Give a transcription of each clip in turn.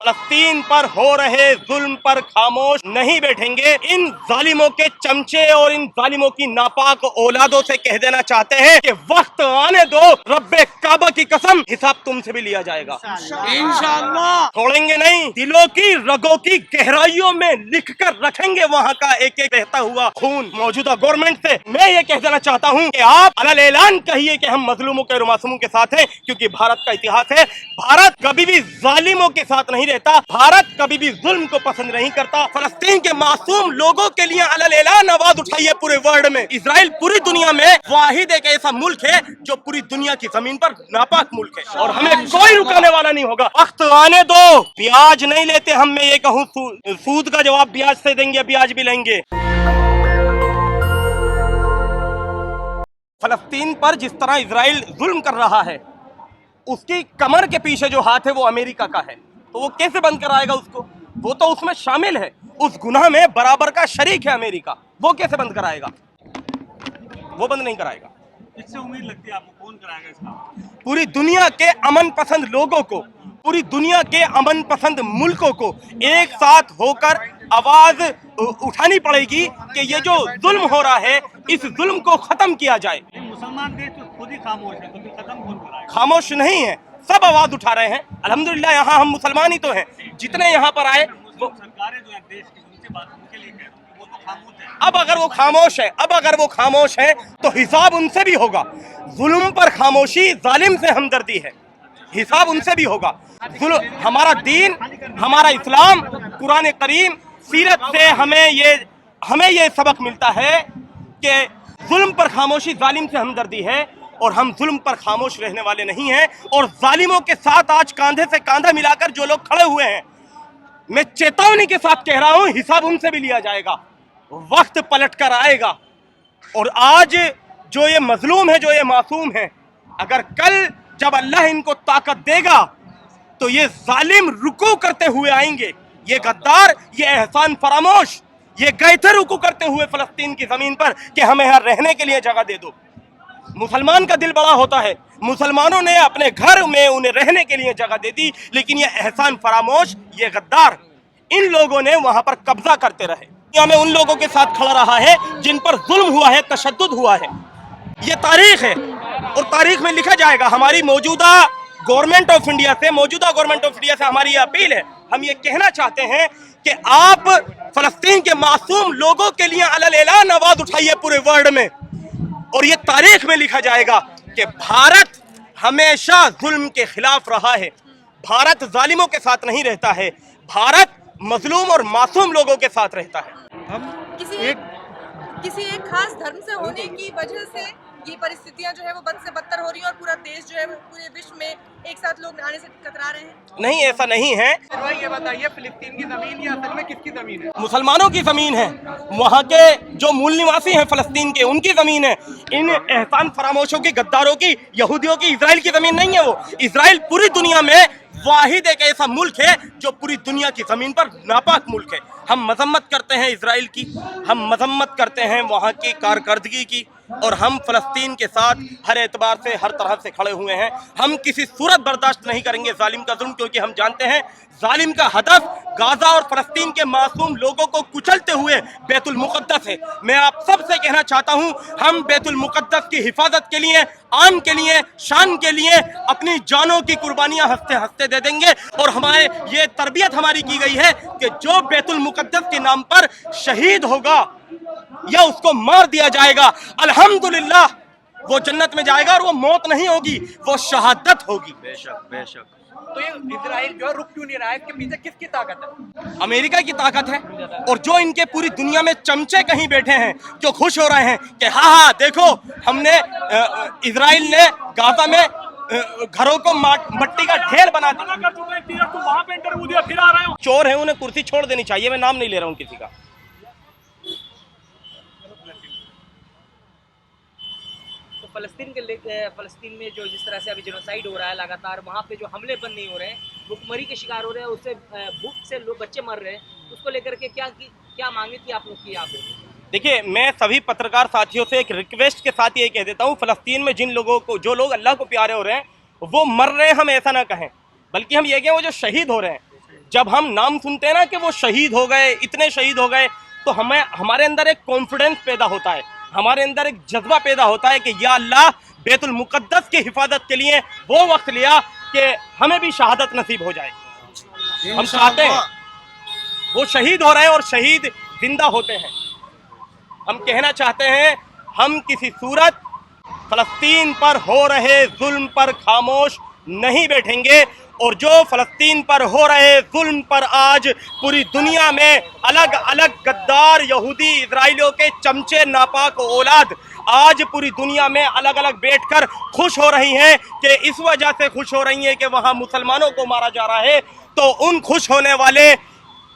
फलस्तीन पर हो रहे जुल्म पर खामोश नहीं बैठेंगे। इन जालिमों के चमचे और इन जालिमों की नापाक औलादों से कह देना चाहते हैं कि वक्त आने दो, रब्बे काबा की कसम, हिसाब तुमसे भी लिया जाएगा इंशाअल्लाह। छोड़ेंगे नहीं, दिलों की रगों की गहराइयों में लिख कर रखेंगे वहाँ का एक एक बहता हुआ खून। मौजूदा गवर्नमेंट से मैं ये कह देना चाहता हूँ कि आप अलल ऐलान कहिए कि हम मजलूमों के और मासूमों के साथ हैं, क्योंकि भारत का इतिहास है, भारत कभी भी जालिमों के साथ नहीं रहता, भारत कभी भी जुल्म को पसंद नहीं करता। फलस्तीन के मासूम लोगों के लिए अलल ऐलान आवाज उठाइए पूरे वर्ल्ड में। इजराइल पूरी दुनिया में वाहिद एक ऐसा मुल्क है जो पूरी दुनिया की जमीन पर नापाक मुल्क है, और हमें कोई रुकाने वाला नहीं होगा। वक्त आने दो, ब्याज नहीं लेते हम, मैं ये कहूँ सूद का जवाब ब्याज से देंगे, ब्याज भी लेंगे। फलस्तीन पर जिस तरह इजराइल जुल्म कर रहा है, उसकी कमर के पीछे जो हाथ है वो अमेरिका का है, तो वो कैसे बंद कराएगा उसको? वो तो उसमें शामिल है, उस गुनाह में बराबर का शरीक है अमेरिका, वो कैसे बंद कराएगा? वो बंद नहीं कराएगा। इससे उम्मीद लगती है आपको कौन कराएगा इसका? पूरी दुनिया के अमन पसंद लोगों को, पूरी दुनिया के अमन पसंद मुल्कों को एक साथ होकर आवाज उठानी पड़ेगी कि ये जो जुल्म हो रहा है, इस जुल्म को खत्म किया जाए। मुसलमान देश तो खुद ही खामोश है, तो फिर खत्म कौन कराएगा? खामोश नहीं है, सब आवाज उठा रहे हैं। अल्हम्दुलिल्लाह यहाँ हम मुसलमान ही तो हैं, जितने यहाँ पर आए वो सरकारें जो है देश की, उनसे बात उनके लिए कह रहा हूं, वो तो खामोश है। अब अगर वो खामोश है तो हिसाब उनसे भी होगा। जुल्म पर खामोशी जालिम से हमदर्दी है, हिसाब उनसे भी होगा। हमारा दीन, हमारा इस्लाम, कुरान करीम, सीरत से हमें ये सबक मिलता है कि जुल्म पर खामोशी जालिम से हमदर्दी है, और हम जुल्म पर खामोश रहने वाले नहीं हैं। और जालिमों के साथ आज कांधे से कांधा मिलाकर जो लोग खड़े हुए हैं, मैं चेतावनी के साथ कह रहा हूं, हिसाब उनसे भी लिया जाएगा। वक्त पलट कर आएगा, और आज जो ये मजलूम है, जो ये मासूम है, अगर कल जब अल्लाह इनको ताकत देगा तो ये जालिम रुकू करते हुए आएंगे। ये गद्दार, ये एहसान फरामोश, ये गए थे रुकू करते हुए फलस्तीन की जमीन पर कि हमें यहाँ रहने के लिए जगह दे दो। मुसलमान का दिल बड़ा होता है, मुसलमानों ने अपने घर में उन्हें रहने के लिए जगह दे दी, लेकिन ये एहसान फरामोश, ये गद्दार, इन लोगों ने वहां पर कब्जा करते रहे। दुनिया में उन लोगों के साथ खड़ा रहा है जिन पर जुल्म हुआ है, तशद्दुद हुआ है। ये तारीख है, और तारीख में लिखा जाएगा। हमारी मौजूदा गवर्नमेंट ऑफ इंडिया से हमारी ये अपील है, हम ये कहना चाहते हैं कि आप फलस्तीन के मासूम लोगों के लिए अलल ऐलान आवाज उठाइए पूरे वर्ल्ड में, और ये तारीख में लिखा जाएगा कि भारत हमेशा जुल्म के खिलाफ रहा है, भारत जालिमों के साथ नहीं रहता है, भारत मजलूम और मासूम लोगों के साथ रहता है। हम किसी एक खास धर्म से होने की वजह से ये परिस्थितियां जो है वो बद से बदतर हो रही है, और पूरा देश जो है पूरे विश्व में एक साथ लोग आने से कतरा रहे हैं। नहीं, ऐसा नहीं है। ये बताइए, फिलिस्तीन की जमीन या असल में किसकी जमीन है? मुसलमानों की जमीन है, वहाँ के जो मूल निवासी हैं फलस्तीन के, उनकी जमीन है। इन एहसान फरामोशों की, गद्दारों की, यहूदियों की इजराइल की जमीन नहीं है वो। इजराइल पूरी दुनिया में वाहिद एक ऐसा मुल्क है जो पूरी दुनिया की जमीन पर नापाक मुल्क है। हम मजम्मत करते हैं इजराइल की, हम मजम्मत करते हैं वहाँ की कारकर्दगी की, और हम फलस्तीन के साथ हर एतबार से, हर तरह से खड़े हुए हैं। हम किसी सूरत बर्दाश्त नहीं करेंगे जालिम का जुल्म, क्योंकि हम जानते हैं जालिम का हदफ गाजा और फलस्तीन के मासूम लोगों को कुचलते हुए बैतुल मुक़द्दस है। मैं आप सब से कहना चाहता हूं, हम बैतुल मुक़द्दस की हिफाजत के लिए, आन के लिए, शान के लिए अपनी जानों की कुर्बानियां हंसते हंसते दे देंगे। और हमारे ये तरबियत हमारी की गई है कि जो बैतुल मुक़द्दस के नाम पर शहीद होगा या उसको मार दिया जाएगा, अल्हम्दुलिल्लाह वो जन्नत में जाएगा, और वो मौत नहीं होगी, वो शहादत होगी। बेशक बेशक। तो ये इजराइल जो है रुक क्यों नहीं रहा है? इसके पीछे किसकी ताकत है? अमेरिका की ताकत है, और जो इनके पूरी दुनिया में चमचे कहीं बैठे हैं जो खुश हो रहे हैं कि हाँ देखो, हमने इजराइल ने गाजा में घरों को मट्टी का ढेर बना दिया। वहां पे इंटरव्यू दिया, फिर आ रहे हो। चोर है, उन्हें कुर्सी छोड़ देनी चाहिए। मैं नाम नहीं ले रहा हूँ किसी का। फलस्तीन में जो जिस तरह से अभी जेनोसाइड हो रहा है लगातार, वहाँ पे जो हमले बंद नहीं हो रहे हैं, भुखमरी के शिकार हो रहे हैं, उससे भूख से लोग बच्चे मर रहे हैं, उसको लेकर के क्या मांगे थी आप लोग की यहाँ पे? देखिए, मैं सभी पत्रकार साथियों से एक रिक्वेस्ट के साथ ये कह देता हूँ, फलस्तीन में जिन लोगों को, जो लोग अल्लाह को प्यारे हो रहे हैं, वो मर रहे हैं, हम ऐसा ना कहें, बल्कि हम ये कहें वो जो शहीद हो रहे हैं, जब हम नाम सुनते हैं ना कि वो शहीद हो गए, इतने शहीद हो गए, तो हमें हमारे अंदर एक कॉन्फिडेंस पैदा होता है, हमारे अंदर एक जज्बा पैदा होता है कि या अल्लाह बैतुल मुक़द्दस की हिफाजत के लिए वो वक्त लिया कि हमें भी शहादत नसीब हो जाए। हम चाहते हैं, वो शहीद हो रहे हैं और शहीद जिंदा होते हैं। हम कहना चाहते हैं, हम किसी सूरत फलस्तीन पर हो रहे जुल्म पर खामोश नहीं बैठेंगे, और जो फलस्तीन पर हो रहे जुल्म पर आज पूरी दुनिया में अलग अलग गद्दार यहूदी इजराइलियों के चमचे नापाक औलाद आज पूरी दुनिया में अलग अलग बैठकर खुश हो रही हैं कि इस वजह से खुश हो रही हैं कि वहाँ मुसलमानों को मारा जा रहा है, तो उन खुश होने वाले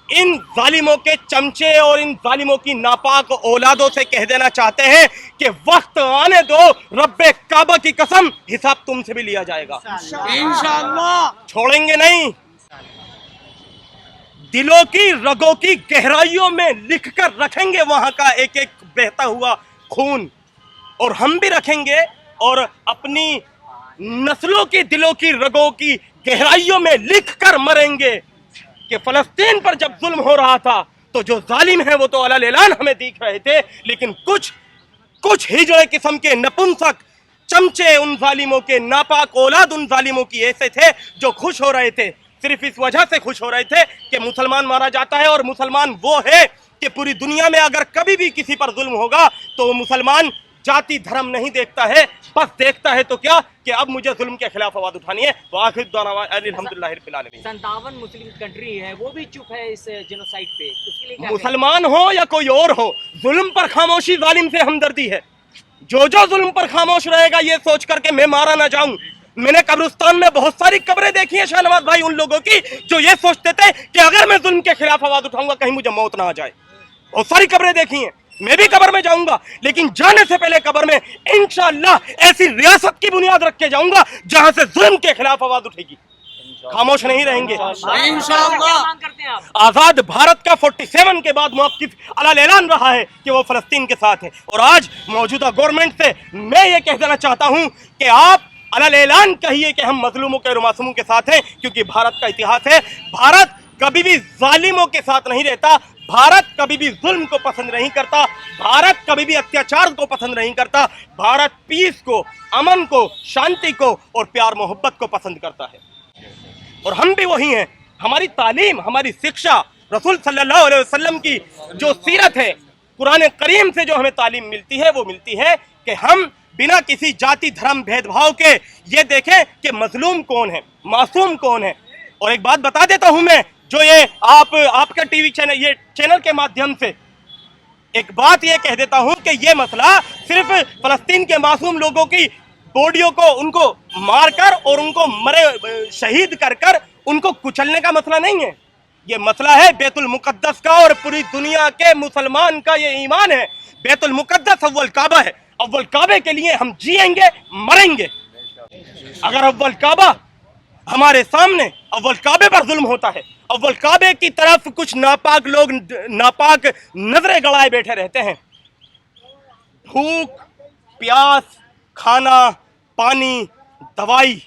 इन जालिमों के चमचे और इन जालिमों की नापाक औलादों से कह देना चाहते हैं कि वक्त आने दो, रब्बे काबा की कसम, हिसाब तुमसे भी लिया जाएगा इंशाअल्लाह, छोड़ेंगे नहीं। दिलों की रगों की गहराइयों में लिखकर रखेंगे वहां का एक एक बहता हुआ खून, और हम भी रखेंगे और अपनी नस्लों की दिलों की रगों की गहराइयों में लिखकर मरेंगे कि फलस्तीन पर जब जुल्म हो रहा था तो जो जालिम है वो तो अलल ऐलान हमें दिख रहे थे, लेकिन कुछ हिजड़े किस्म के नपुंसक चमचे उन जालिमों के नापाक औलाद उन जालिमों की ऐसे थे जो खुश हो रहे थे, सिर्फ इस वजह से खुश हो रहे थे कि मुसलमान मारा जाता है। और मुसलमान वो है कि पूरी दुनिया में अगर कभी भी किसी पर जुल्म होगा तो वो मुसलमान जाति धर्म नहीं देखता है, बस देखता है तो क्या कि अब मुझे जुल्म के खिलाफ आवाज उठानी है। तो आखिर अल्हम्दुलिल्लाह रब्बिल आलमीन। 57 मुस्लिम कंट्री है, वो भी चुप है इस जेनोसाइड पे, उसके लिए क्या मुसलमान हो या कोई और हो, जुल्म पर खामोशी जालिम से हमदर्दी है। जो जुल्म पर खामोश रहेगा ये सोच करके मैं मारा ना जाऊं। मैंने कब्रिस्तान में बहुत सारी कब्रें देखी है शाहनवाज भाई, उन लोगों की जो ये सोचते थे कि अगर मैं जुल्म के खिलाफ आवाज उठाऊंगा कहीं मुझे मौत ना आ जाए। बहुत सारी कब्रें देखी हैं, मैं भी कब्र में जाऊंगा, लेकिन जाने से पहले कब्र में इंशाअल्लाह ऐसी रियासत की बुनियाद रख के जाऊंगा जहां से जुल्म के खिलाफ आवाज उठेगी, खामोश नहीं रहेंगे इंशाअल्लाह। मांग करते हैं आप? आजाद भारत का 47 के बाद मौक़िफ़ अलल ऐलान रहा है कि वो फलस्तीन के साथ है, और आज मौजूदा गवर्नमेंट से मैं ये कह देना चाहता हूं कि आप अलल ऐलान कहिए कि हम मजलूमों के और मासूमों के साथ हैं, क्योंकि भारत का इतिहास है, भारत कभी भी जालिमों के साथ नहीं रहता, भारत कभी भी जुल्म को पसंद नहीं करता, भारत कभी भी अत्याचार को पसंद नहीं करता, भारत पीस को, अमन को, शांति को और प्यार मोहब्बत को पसंद करता है। और हम भी वही हैं। हमारी तालीम, हमारी शिक्षा, रसूल सल्लल्लाहु अलैहि वसल्लम की जो सीरत है, कुरान करीम से जो हमें तालीम मिलती है वो मिलती है कि हम बिना किसी जाति धर्म भेदभाव के ये देखें कि मजलूम कौन है, मासूम कौन है। और एक बात बता देता हूं मैं, जो ये आपका टीवी चैनल, ये चैनल के माध्यम से एक बात ये कह देता हूं कि ये मसला सिर्फ फलस्तीन के मासूम लोगों की बॉडियों को उनको मारकर और उनको मरे शहीद कर उनको कुचलने का मसला नहीं है, ये मसला है बैतुल मुकद्दस का, और पूरी दुनिया के मुसलमान का ये ईमान है। बैतुल मुकद्दस अव्वल काबा है, अव्वल काबे के लिए हम जिएंगे मरेंगे। अगर अव्वल काबा हमारे सामने, अव्वल काबे पर जुल्म होता है, अव्वल काबे की तरफ कुछ नापाक लोग नापाक नजरें गड़ाए बैठे रहते हैं, भूख प्यास, खाना पानी, दवाई,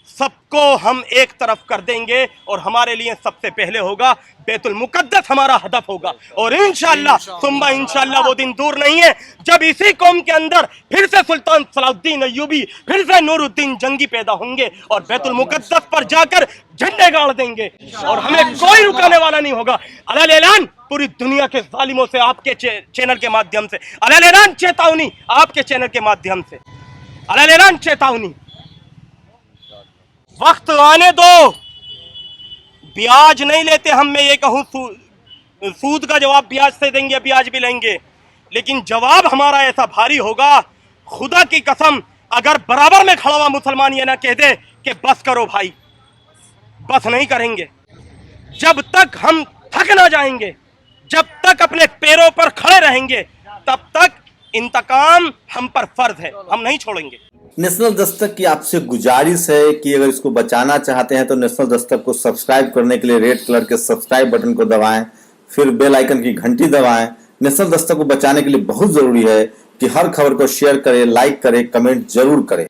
सबको हम एक तरफ कर देंगे, और हमारे लिए सबसे पहले होगा बैतुल मुकद्दस, हमारा हदफ होगा। और इंशाअल्लाह सुम्मा इंशाअल्लाह वो दिन दूर नहीं है जब इसी कौम के अंदर फिर से सुल्तान सलाउद्दीन अय्यूबी, फिर से नूरुद्दीन जंगी पैदा होंगे और बैतुल मुकद्दस पर जाकर झंडे गाड़ देंगे, और हमें कोई रुकाने वाला नहीं होगा। अलल ऐलान पूरी दुनिया के जालिमों से आपके चैनल के माध्यम से, अलल ऐलान चेतावनी आपके चैनल के माध्यम से, अलल ऐलान चेतावनी, वक्त आने दो, ब्याज नहीं लेते हम, मैं ये कहूँ सूद का जवाब ब्याज से देंगे, ब्याज भी लेंगे, लेकिन जवाब हमारा ऐसा भारी होगा, खुदा की कसम, अगर बराबर में खड़ा हुआ मुसलमान ये ना कह दे कि बस करो भाई, बस नहीं करेंगे। जब तक हम थक ना जाएंगे, जब तक अपने पैरों पर खड़े रहेंगे, तब तक इंतकाम हम पर फर्ज है, हम नहीं छोड़ेंगे। नेशनल दस्तक की आपसे गुजारिश है कि अगर इसको बचाना चाहते हैं तो नेशनल दस्तक को सब्सक्राइब करने के लिए रेड कलर के सब्सक्राइब बटन को दबाएं, फिर बेल आइकन की घंटी दबाएं। नेशनल दस्तक को बचाने के लिए बहुत जरूरी है कि हर खबर को शेयर करें, लाइक करें, कमेंट जरूर करें।